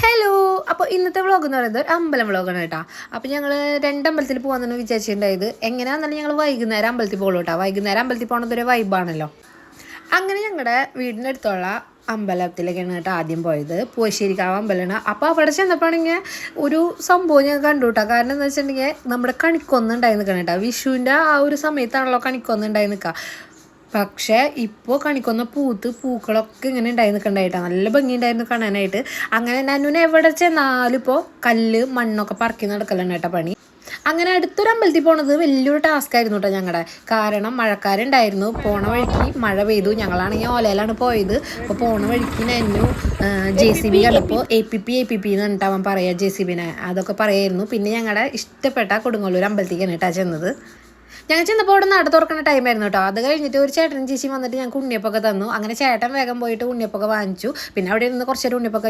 Hello. അപ്പോൾ ഇന്നത്തെ vlog എന്ന് പറയുന്നത് ഒരു അമ്പലം വ്ളോഗാണ് കേട്ടോ. അപ്പോൾ ഞങ്ങൾ രണ്ടമ്പലത്തിൽ പോകാമെന്നാണ് വിചാരിച്ചിട്ടുണ്ടായത്. എങ്ങനെയാണെന്നാലും ഞങ്ങൾ വൈകുന്നേരം അമ്പലത്തിൽ പോകുള്ളൂ കേട്ടോ. വൈകുന്നേരം അമ്പലത്തിൽ പോകുന്നതൊരു വൈബാണല്ലോ. അങ്ങനെ ഞങ്ങളുടെ വീടിനടുത്തുള്ള അമ്പലത്തിലേക്കാണ് കേട്ടോ ആദ്യം പോയത്. പൂവശ്ശേരിക്കാവ് അമ്പലമാണ്. അപ്പോൾ അവിടെ ചെന്നപ്പോഴാണെങ്കിൽ ഒരു സംഭവം ഞാൻ കണ്ടു കേട്ടോ. കാരണം എന്താ വെച്ചിട്ടുണ്ടെങ്കിൽ നമ്മുടെ കണിക്കൊന്ന ഉണ്ടായി നിൽക്കണം കേട്ടോ. വിഷുവിൻ്റെ ആ ഒരു സമയത്താണല്ലോ കണിക്കൊന്ന ഉണ്ടായി നിൽക്കുക. പക്ഷേ ഇപ്പോൾ കണിക്കൊന്ന പൂക്കളൊക്കെ ഇങ്ങനെ ഉണ്ടായി നിൽക്കണ്ടായിട്ടാണ്. നല്ല ഭംഗിയുണ്ടായിരുന്നു കാണാനായിട്ട്. അങ്ങനെ നന്നുനെ എവിടെ ചെന്നാലും ഇപ്പോൾ കല്ല് മണ്ണൊക്കെ പറക്കി നടക്കലാണ് കേട്ടോ പണി. അങ്ങനെ അടുത്തൊരു അമ്പലത്തിൽ പോണത് വലിയൊരു ടാസ്ക് ആയിരുന്നു കേട്ടോ ഞങ്ങളുടെ. കാരണം മഴക്കാരുണ്ടായിരുന്നു. പോണ വഴിക്ക് മഴ പെയ്തു. ഞങ്ങളാണെങ്കിൽ ഓലയിലാണ് പോയത്. അപ്പോൾ പോണ വഴിക്ക് നന്നു JCB കണ്ടപ്പോൾ APP എന്ന് പറഞ്ഞിട്ട് അവൻ പറയുക JCBനെ അതൊക്കെ പറയായിരുന്നു. പിന്നെ ഞങ്ങളുടെ ഇഷ്ടപ്പെട്ട കൊടുങ്ങല്ലൂർ അമ്പലത്തേക്കാണ് കേട്ടോ ചെന്നത്. ഞങ്ങൾ ചെന്നപ്പോൾ അവിടെ നട തുറക്കുന്ന ടൈമായിരുന്നു കേട്ടോ. അത് കഴിഞ്ഞിട്ട് ഒരു ചേട്ടനും ചേച്ചിയും വന്നിട്ട് ഞങ്ങൾക്ക് ഉണ്ണിയപ്പൊക്കെ തന്നു. അങ്ങനെ ചേട്ടൻ വേഗം പോയിട്ട് ഉണ്ണിയപ്പൊക്കെ വാങ്ങിച്ചു. പിന്നെ അവിടെ ഇരുന്ന് കുറച്ചേരം ഉണ്ണിയപ്പൊക്കെ